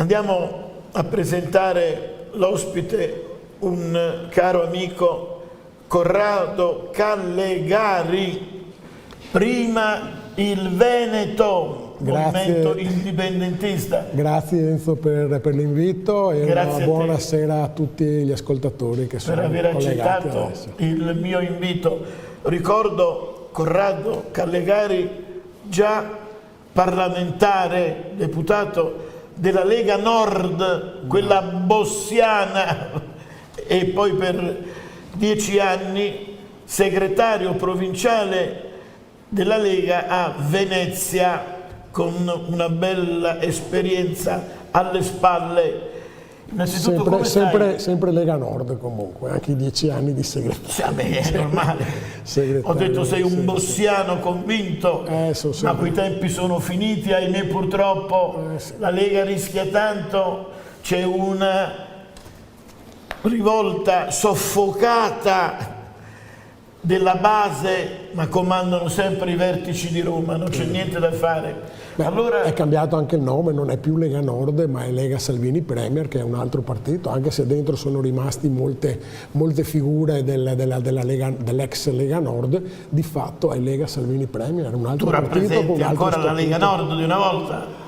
Andiamo a presentare l'ospite, un caro amico, Corrado Callegari, prima il Veneto, movimento indipendentista. Grazie Enzo per l'invito e una buonasera a tutti gli ascoltatori che sono per aver collegati accettato adesso. il mio invito. Ricordo Corrado Callegari, già parlamentare, deputato della Lega Nord, quella bossiana, e poi per 10 anni segretario provinciale della Lega a Venezia, con una bella esperienza alle spalle. Innanzitutto sempre Lega Nord comunque, anche i 10 anni di segretario. Vabbè, è normale. Ho detto sei un bossiano convinto, ma quei tempi sono finiti, ahimè purtroppo. La Lega rischia tanto, c'è una rivolta soffocata della base, ma comandano sempre i vertici di Roma, non c'è niente da fare. Allora, è cambiato anche il nome, non è più Lega Nord, ma è Lega Salvini Premier, che è un altro partito, anche se dentro sono rimasti molte figure dell'ex Lega Nord, di fatto è Lega Salvini Premier, un altro partito. Tu rappresenti ancora la Lega Nord di una volta?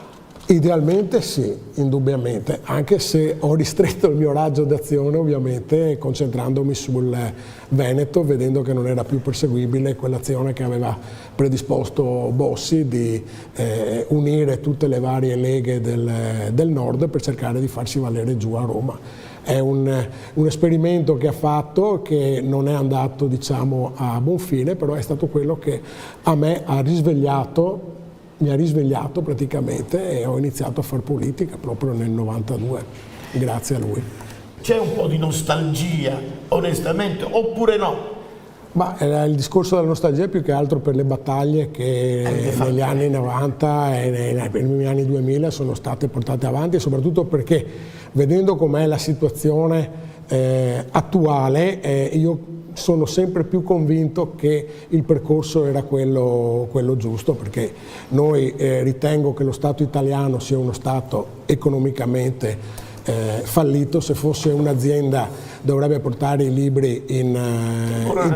Idealmente sì, indubbiamente, anche se ho ristretto il mio raggio d'azione ovviamente concentrandomi sul Veneto, vedendo che non era più perseguibile quell'azione che aveva predisposto Bossi di unire tutte le varie leghe del nord per cercare di farsi valere giù a Roma. È un esperimento che ha fatto, che non è andato, diciamo, a buon fine, però è stato quello che a me mi ha risvegliato praticamente, e ho iniziato a fare politica proprio nel 92, grazie a lui. C'è un po' di nostalgia, onestamente, oppure no? Ma il discorso della nostalgia è più che altro per le battaglie che negli anni 90 e nei primi anni 2000 sono state portate avanti, e soprattutto perché, vedendo com'è la situazione attuale, io sono sempre più convinto che il percorso era quello giusto, perché noi ritengo che lo Stato italiano sia uno Stato economicamente fallito. Se fosse un'azienda dovrebbe portare i libri in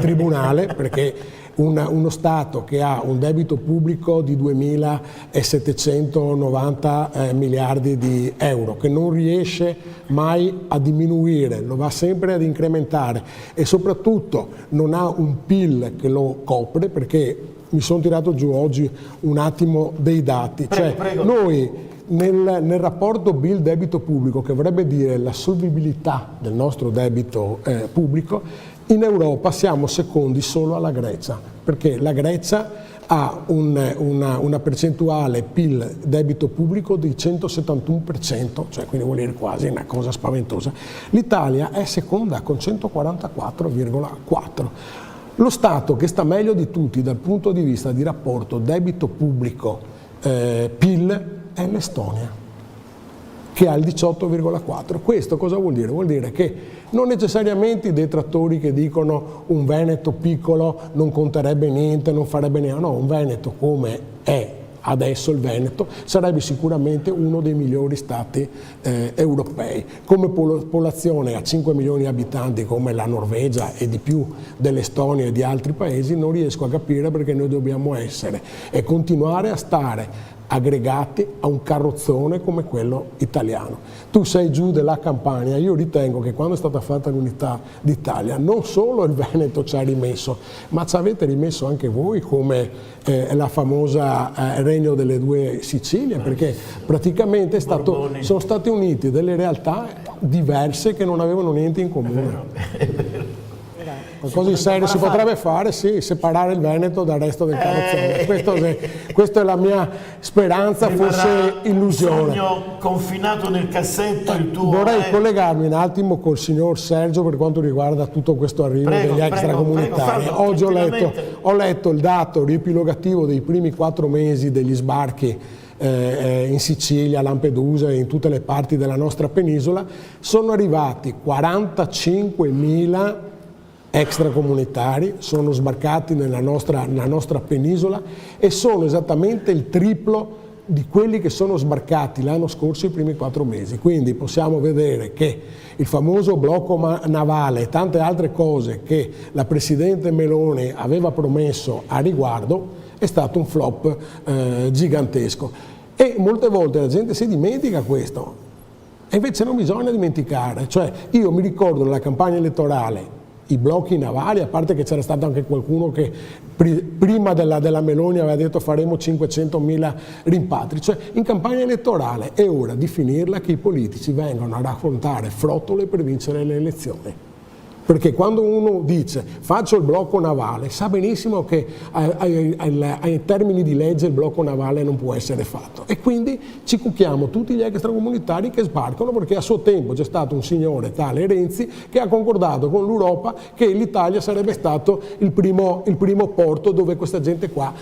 tribunale, perché uno Stato che ha un debito pubblico di 2.790 miliardi di euro, che non riesce mai a diminuire, lo va sempre ad incrementare, e soprattutto non ha un PIL che lo copre, perché mi sono tirato giù oggi un attimo dei dati. Prego. Noi nel rapporto PIL debito pubblico, che vorrebbe dire la solvibilità del nostro debito pubblico, in Europa siamo secondi solo alla Grecia, perché la Grecia ha una percentuale PIL debito pubblico di 171%, cioè quindi vuol dire quasi una cosa spaventosa. L'Italia è seconda con 144,4%. Lo Stato che sta meglio di tutti dal punto di vista di rapporto debito pubblico PIL è l'Estonia, che ha il 18,4%. Questo cosa vuol dire? Vuol dire che non necessariamente i detrattori che dicono un Veneto piccolo non conterebbe niente, non farebbe niente, no, un Veneto come è adesso il Veneto sarebbe sicuramente uno dei migliori stati europei. Come popolazione a 5 milioni di abitanti come la Norvegia e di più dell'Estonia e di altri paesi, non riesco a capire perché noi dobbiamo essere e continuare a stare aggregati a un carrozzone come quello italiano. Tu sei giù della Campania, io ritengo che quando è stata fatta l'unità d'Italia non solo il Veneto ci ha rimesso, ma ci avete rimesso anche voi, come la famosa Regno delle Due Sicilie, perché praticamente sono state unite delle realtà diverse che non avevano niente in comune. Qualcosa di serio si potrebbe fare, sì, separare il Veneto dal resto del carrozzone. Questa è la mia speranza, forse illusione. Un sogno confinato nel cassetto, il tuo. Vorrei collegarmi un attimo col signor Sergio per quanto riguarda tutto questo arrivo degli extracomunitari. Oggi ho letto il dato riepilogativo dei primi 4 mesi degli sbarchi in Sicilia, a Lampedusa e in tutte le parti della nostra penisola. Sono arrivati 45.000 extracomunitari, sono sbarcati nella nostra penisola, e sono esattamente il triplo di quelli che sono sbarcati l'anno scorso i primi 4 mesi. Quindi possiamo vedere che il famoso blocco navale e tante altre cose che la Presidente Meloni aveva promesso a riguardo è stato un flop gigantesco. E molte volte la gente si dimentica questo, e invece non bisogna dimenticare. Cioè, io mi ricordo nella campagna elettorale i blocchi navali, a parte che c'era stato anche qualcuno che prima della Meloni aveva detto faremo 500.000 rimpatri, cioè in campagna elettorale è ora di finirla che i politici vengano a raccontare frottole per vincere le elezioni. Perché quando uno dice faccio il blocco navale, sa benissimo che ai termini di legge il blocco navale non può essere fatto, e quindi ci cucchiamo tutti gli extracomunitari che sbarcano, perché a suo tempo c'è stato un signore tale Renzi che ha concordato con l'Europa che l'Italia sarebbe stato il primo porto dove questa gente qua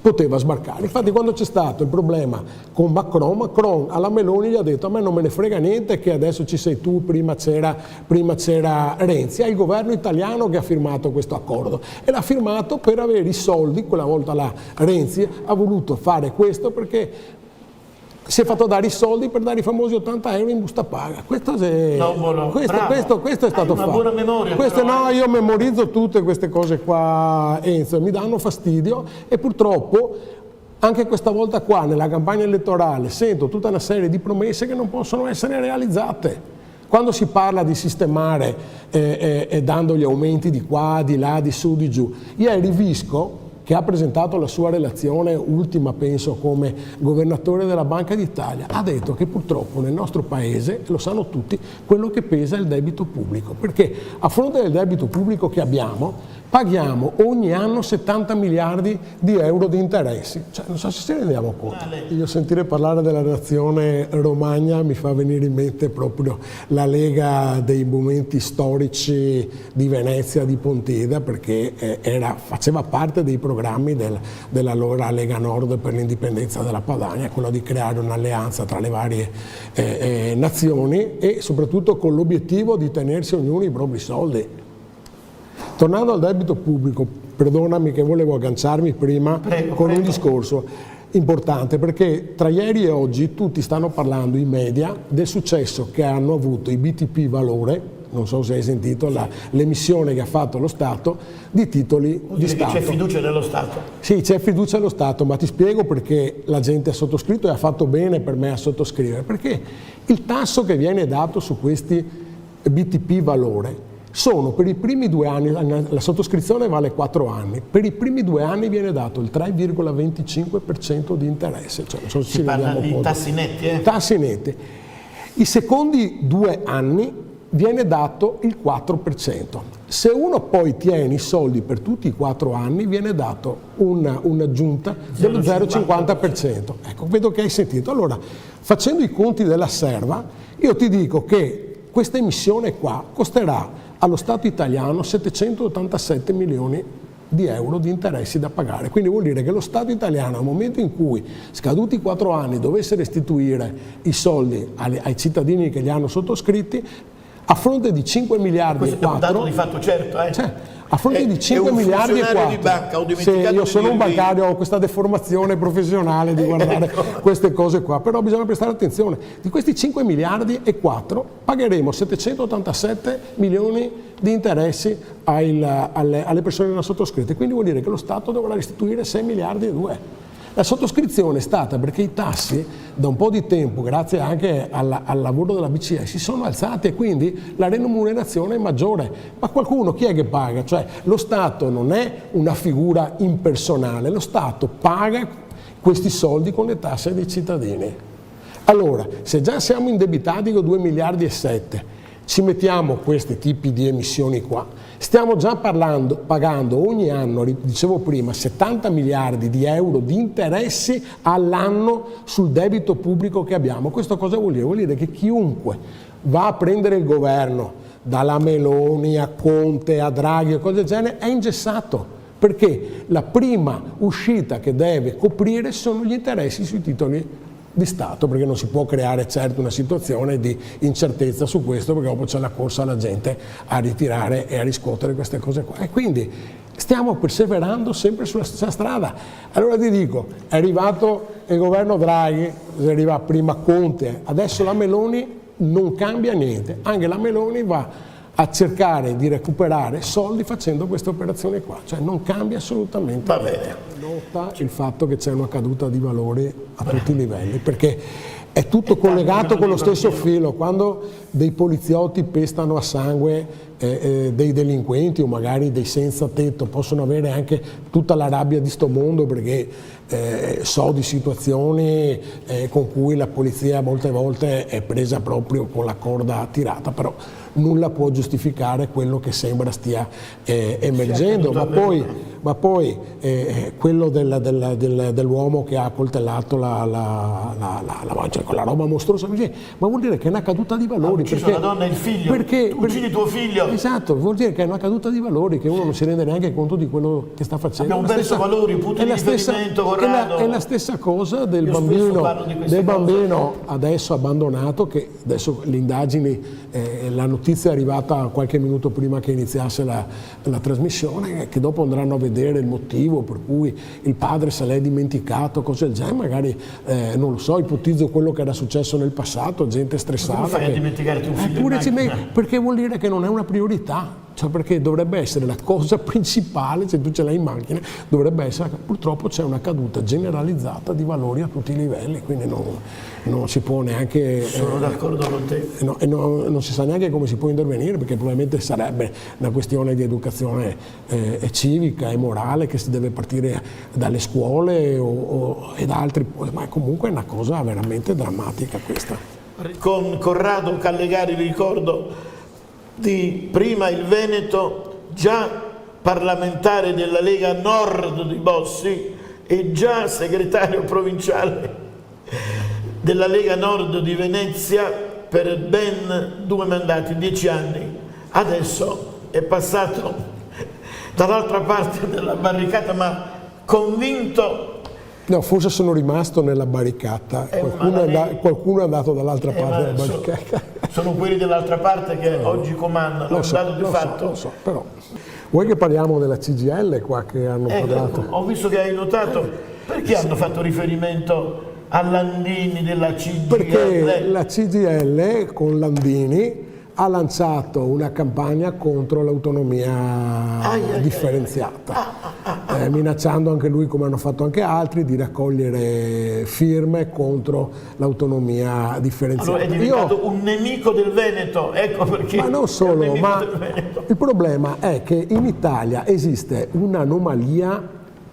poteva sbarcare. Infatti quando c'è stato il problema con Macron alla Meloni gli ha detto a me non me ne frega niente che adesso ci sei tu, prima c'era Renzi. È il governo italiano che ha firmato questo accordo, e l'ha firmato per avere i soldi. Quella volta là Renzi ha voluto fare questo perché si è fatto dare i soldi per dare i famosi 80 euro in busta paga. Questo è stato fatto. Buona memoria. No, io memorizzo tutte queste cose qua, Enzo, mi danno fastidio, e purtroppo anche questa volta qua nella campagna elettorale sento tutta una serie di promesse che non possono essere realizzate. Quando si parla di sistemare dando gli aumenti di qua, di là, di su, di giù, ieri Visco, che ha presentato la sua relazione ultima, penso, come governatore della Banca d'Italia, ha detto che purtroppo nel nostro paese, lo sanno tutti, quello che pesa è il debito pubblico, perché a fronte del debito pubblico che abbiamo, paghiamo ogni anno 70 miliardi di euro di interessi. Cioè, non so se ci rendiamo conto. Io sentire parlare della nazione Romagna mi fa venire in mente proprio la Lega dei momenti storici di Venezia, di Pontida, perché faceva parte dei programmi dell'allora Lega Nord per l'indipendenza della Padania, quello di creare un'alleanza tra le varie nazioni, e soprattutto con l'obiettivo di tenersi ognuno i propri soldi. Tornando al debito pubblico, perdonami che volevo agganciarmi prima con un discorso importante, perché tra ieri e oggi tutti stanno parlando in media del successo che hanno avuto i BTP Valore, non so se hai sentito l'emissione che ha fatto lo Stato di titoli di Stato. C'è fiducia nello Stato? Sì, c'è fiducia nello Stato, ma ti spiego perché la gente ha sottoscritto, e ha fatto bene per me a sottoscrivere, perché il tasso che viene dato su questi BTP Valore sono per i primi 2 anni, la sottoscrizione vale 4 anni, per i primi 2 anni viene dato il 3,25% di interesse. Cioè, non so se si parla di tassi netti, Tassi netti. I secondi 2 anni viene dato il 4%. Se uno poi tiene i soldi per tutti i 4 anni viene dato un'aggiunta dello 0,50%. Ecco, vedo che hai sentito. Allora, facendo i conti della serva, io ti dico che questa emissione qua costerà allo Stato italiano 787 milioni di euro di interessi da pagare. Quindi vuol dire che lo Stato italiano, al momento in cui, scaduti 4 anni, dovesse restituire i soldi ai cittadini che li hanno sottoscritti, a fronte di 5 miliardi e 4... Questo è un dato di fatto certo, Cioè, a fronte di 5 miliardi e 4... Di banca, ho io sono un bancario, ho questa deformazione professionale di guardare queste cose qua, però bisogna prestare attenzione. Di questi 5 miliardi e 4 pagheremo 787 milioni di interessi alle persone non sottoscritte, quindi vuol dire che lo Stato dovrà restituire 6 miliardi e 2. La sottoscrizione è stata perché i tassi da un po' di tempo, grazie anche al lavoro della BCE, si sono alzati e quindi la remunerazione è maggiore. Ma qualcuno chi è che paga? Cioè, lo Stato non è una figura impersonale, lo Stato paga questi soldi con le tasse dei cittadini. Allora, se già siamo indebitati con 2 miliardi e 7, ci mettiamo questi tipi di emissioni qua, stiamo già pagando ogni anno, dicevo prima, 70 miliardi di euro di interessi all'anno sul debito pubblico che abbiamo. Questo cosa vuol dire? Vuol dire che chiunque va a prendere il governo, dalla Meloni a Conte a Draghi e cose del genere, è ingessato, perché la prima uscita che deve coprire sono gli interessi sui titoli di Stato, perché non si può creare certo una situazione di incertezza su questo, perché dopo c'è la corsa alla gente a ritirare e a riscuotere queste cose qua. E quindi Stiamo perseverando sempre sulla stessa strada. Allora ti dico, è arrivato il governo Draghi, arriva prima Conte, adesso la Meloni non cambia niente. Anche la Meloni va a cercare di recuperare soldi facendo queste operazioni qua, cioè non cambia assolutamente niente. Nota il fatto che c'è una caduta di valori a tutti i livelli, perché è tutto collegato con lo stesso filo. Quando dei poliziotti pestano a sangue dei delinquenti o magari dei senza tetto, possono avere anche tutta la rabbia di sto mondo, perché so di situazioni con cui la polizia molte volte è presa proprio con la corda tirata, però nulla può giustificare quello che sembra stia emergendo, ma poi quello dell'uomo che ha coltellato cioè quella roba mostruosa, ma vuol dire che è una caduta di valori. Perché la donna e il figlio, uccidi tuo figlio. Esatto, vuol dire che è una caduta di valori, che uno non si rende neanche conto di quello che sta facendo. Abbiamo perso valori, punti di riferimento, Corrado. È la stessa cosa del bambino adesso abbandonato, che adesso le indagini, la notizia è arrivata qualche minuto prima che iniziasse la trasmissione, che dopo andranno a vedere il motivo per cui il padre se l'è dimenticato, cose del genere, magari non lo so, ipotizzo quello che era successo nel passato, gente stressata. Come fai a dimenticare tuo figlio? Perché vuol dire che non è una priorità. Cioè, perché dovrebbe essere la cosa principale, se tu ce l'hai in macchina, dovrebbe essere, purtroppo c'è una caduta generalizzata di valori a tutti i livelli, quindi non si può neanche... Sono d'accordo con te. Non si sa neanche come si può intervenire, perché probabilmente sarebbe una questione di educazione civica e morale, che si deve partire dalle scuole ed altri, ma comunque è una cosa veramente drammatica questa. Con Corrado Callegari vi ricordo di prima il Veneto, già parlamentare della Lega Nord di Bossi e già segretario provinciale della Lega Nord di Venezia per ben 2 mandati, 10 anni. Adesso è passato dall'altra parte della barricata, ma convinto. No, forse sono rimasto nella barricata, qualcuno è andato dall'altra parte della barricata. Sono quelli dell'altra parte che oggi comandano, lo so, però. Vuoi che parliamo della CGIL qua che hanno parlato? Ho visto che hai notato, perché hanno fatto riferimento a Landini della CGIL? Perché la CGIL con Landini ha lanciato una campagna contro l'autonomia differenziata, minacciando anche lui, come hanno fatto anche altri, di raccogliere firme contro l'autonomia differenziata. Allora è diventato un nemico del Veneto, ecco perché. Ma non solo, ma il problema è che in Italia esiste un'anomalia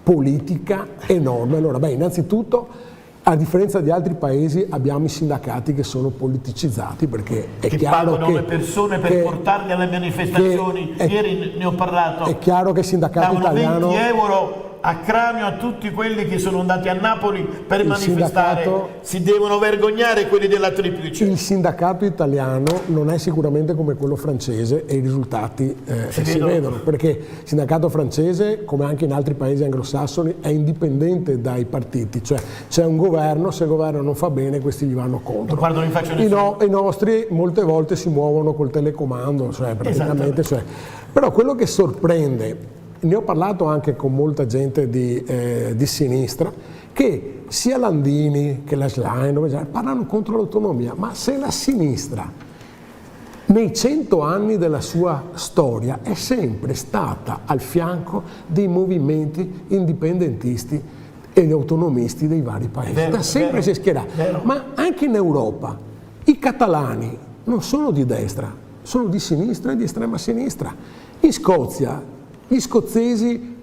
politica enorme. Allora, innanzitutto, a differenza di altri paesi, abbiamo i sindacati che sono politicizzati, perché è chiaro pagano le persone per portarli alle manifestazioni. Ieri ne ho parlato. È chiaro che il sindacato italiano 20 euro a cranio a tutti quelli che sono andati a Napoli per manifestare. Si devono vergognare quelli della Triplice. Il sindacato italiano non è sicuramente come quello francese e i risultati si vedono, perché il sindacato francese, come anche in altri paesi anglosassoni, è indipendente dai partiti, cioè c'è un governo, se il governo non fa bene questi gli vanno contro. Non gli faccio nessuno. I nostri molte volte si muovono col telecomando, cioè praticamente. Però quello che sorprende, ne ho parlato anche con molta gente di sinistra, che sia Landini che la Schlein parlano contro l'autonomia, ma se la sinistra nei 100 anni della sua storia è sempre stata al fianco dei movimenti indipendentisti e autonomisti dei vari paesi, da sempre si è schierata, ma anche in Europa i catalani non sono di destra, sono di sinistra e di estrema sinistra. In Scozia gli scozzesi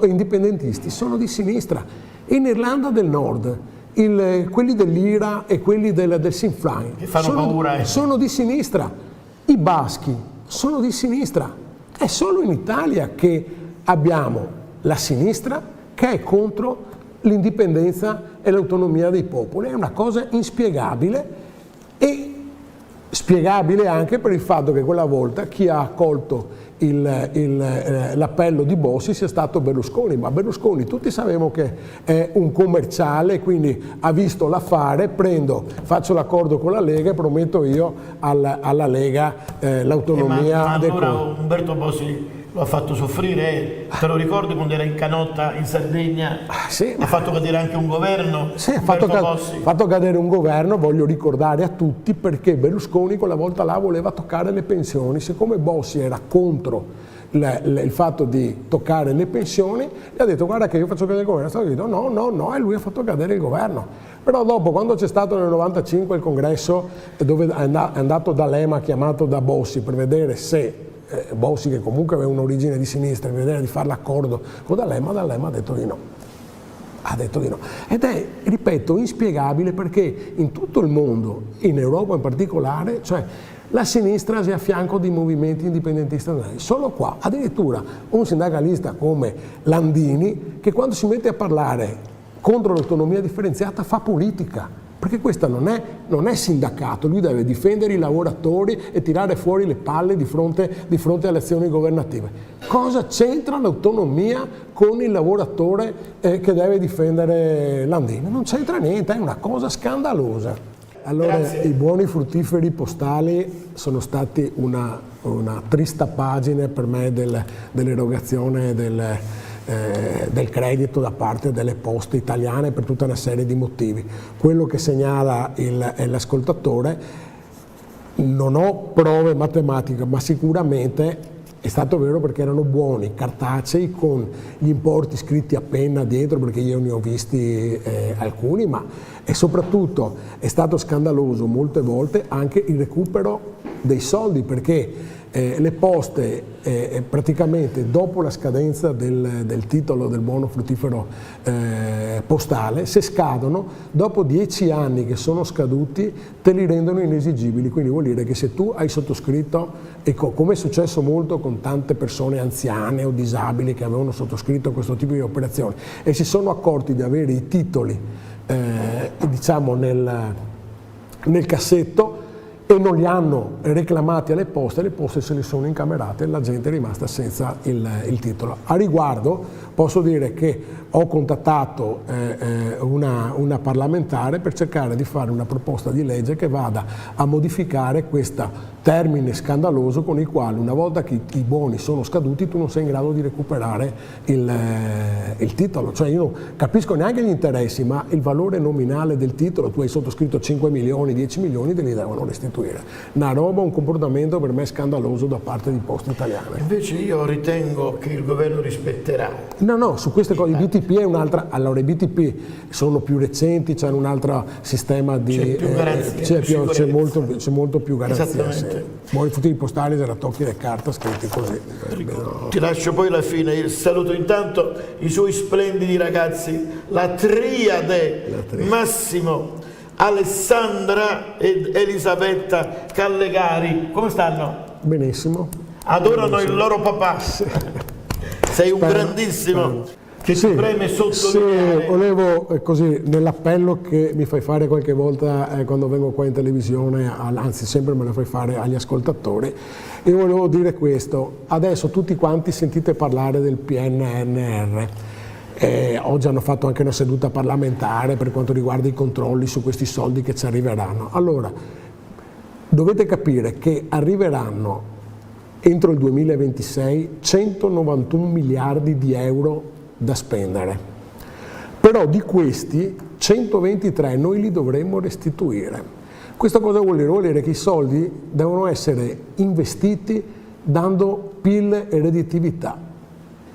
indipendentisti sono di sinistra. In Irlanda del Nord quelli dell'IRA e quelli del Sinn Féin sono di sinistra. I baschi sono di sinistra. È solo in Italia che abbiamo la sinistra che è contro l'indipendenza e l'autonomia dei popoli. È una cosa inspiegabile, e spiegabile anche per il fatto che quella volta chi ha accolto l'appello di Bossi sia stato Berlusconi, ma Berlusconi tutti sapevamo che è un commerciale, quindi ha visto l'affare, faccio l'accordo con la Lega e prometto io alla Lega l'autonomia. Ma allora Umberto Bossi lo ha fatto soffrire, te lo ricordi quando era in canotta in Sardegna? Sì, ha fatto cadere anche un governo. Sì, ha fatto cadere un governo, voglio ricordare a tutti, perché Berlusconi quella volta là voleva toccare le pensioni. Siccome Bossi era contro il fatto di toccare le pensioni, gli ha detto guarda che io faccio cadere il governo. È stato detto no, e lui ha fatto cadere il governo. Però dopo, quando c'è stato nel 95 il congresso dove è andato D'Alema chiamato da Bossi per vedere se Bossi, che comunque aveva un'origine di sinistra, per vedere di fare l'accordo con D'Alema ha detto di no. Ha detto di no. Ed è, ripeto, inspiegabile, perché in tutto il mondo, in Europa in particolare, cioè la sinistra si è a fianco di movimenti indipendentisti. Solo qua, addirittura un sindacalista come Landini, che quando si mette a parlare contro l'autonomia differenziata fa politica, perché questo non è sindacato, lui deve difendere i lavoratori e tirare fuori le palle di fronte alle azioni governative. Cosa c'entra l'autonomia con il lavoratore che deve difendere Landini? Non c'entra niente, è una cosa scandalosa. Allora, Grazie. I buoni fruttiferi postali sono stati una trista pagina per me dell'erogazione del credito da parte delle poste italiane per tutta una serie di motivi. Quello che segnala l'ascoltatore, non ho prove matematiche, ma sicuramente è stato vero, perché erano buoni, cartacei, con gli importi scritti a penna dietro, perché io ne ho visti alcuni, e soprattutto è stato scandaloso molte volte anche il recupero dei soldi, perché le poste praticamente dopo la scadenza del titolo del buono fruttifero postale, se scadono, dopo 10 anni che sono scaduti te li rendono inesigibili. Quindi vuol dire che se tu hai sottoscritto, come è successo molto con tante persone anziane o disabili che avevano sottoscritto questo tipo di operazioni e si sono accorti di avere i titoli diciamo nel cassetto e non li hanno reclamati alle poste, le poste se li sono incamerate e la gente è rimasta senza il titolo. A riguardo posso dire che ho contattato una parlamentare per cercare di fare una proposta di legge che vada a modificare questo termine scandaloso con il quale, una volta che i buoni sono scaduti, tu non sei in grado di recuperare il titolo. Cioè io non capisco neanche gli interessi, ma il valore nominale del titolo, tu hai sottoscritto 5 milioni, 10 milioni, te li devono restituire. Una roba, un comportamento per me scandaloso da parte di Poste Italiane. Invece io ritengo che il governo rispetterà. No, su queste cose, i BTP è un'altra, allora i BTP sono più recenti, c'è un altro sistema di... C'è più garanzia, c'è molto più garanzia. Esattamente. Buoni frutti postali della tocchi le carte scritti così. Ti lascio poi la fine, io saluto intanto i suoi splendidi ragazzi, la triade. Massimo, Alessandra ed Elisabetta Callegari. Come stanno? Benissimo. Adorano il loro papà. Sei un grandissimo. Che ti preme sottolineare. Sì, volevo così, nell'appello che mi fai fare qualche volta quando vengo qua in televisione, anzi sempre me lo fai fare agli ascoltatori, io volevo dire questo: adesso tutti quanti sentite parlare del PNRR. Oggi hanno fatto anche una seduta parlamentare per quanto riguarda i controlli su questi soldi che ci arriveranno. Allora, dovete capire che arriveranno entro il 2026 191 miliardi di euro da spendere, però di questi 123 noi li dovremmo restituire. Questo cosa vuol dire? Vuol dire che i soldi devono essere investiti dando PIL e redditività.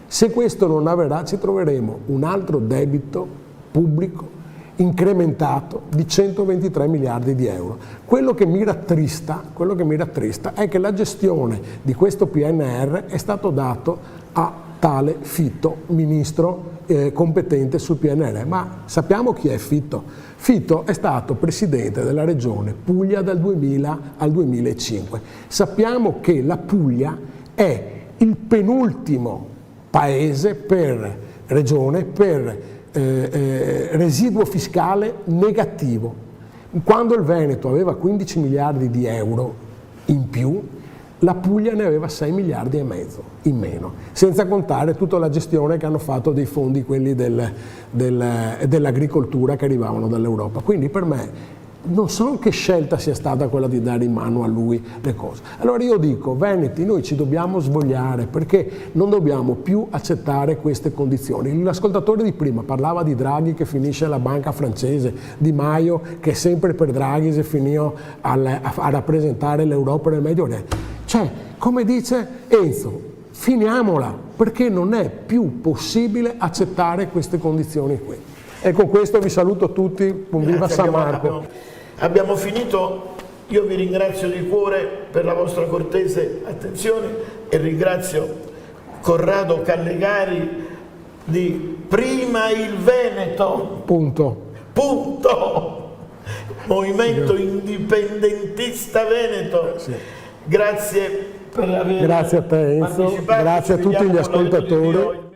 Se questo non avverrà ci troveremo un altro debito pubblico incrementato di 123 miliardi di euro. Quello che mi rattrista è che la gestione di questo PNR è stato dato a tale Fitto, ministro competente sul PNR. Ma sappiamo chi è Fitto? Fitto è stato presidente della regione Puglia dal 2000 al 2005. Sappiamo che la Puglia è il penultimo paese per regione per residuo fiscale negativo. Quando il Veneto aveva 15 miliardi di euro in più, la Puglia ne aveva 6 miliardi e mezzo in meno, senza contare tutta la gestione che hanno fatto dei fondi, quelli dell'agricoltura che arrivavano dall'Europa. Quindi per me non so che scelta sia stata quella di dare in mano a lui le cose. Allora io dico, veneti, noi ci dobbiamo svogliare, perché non dobbiamo più accettare queste condizioni. L'ascoltatore di prima parlava di Draghi che finisce alla banca francese, Di Maio che sempre per Draghi si finì a rappresentare l'Europa nel Medio Oriente. Cioè, come dice Enzo, finiamola, perché non è più possibile accettare queste condizioni qui. E con questo vi saluto tutti, buon viva San Marco. Abbiamo finito, io vi ringrazio di cuore per la vostra cortese attenzione e ringrazio Corrado Callegari di Prima il Veneto. Punto. Movimento indipendentista veneto. Sì. Grazie per aver Grazie a te Enzo, partecipato. grazie a tutti gli ascoltatori.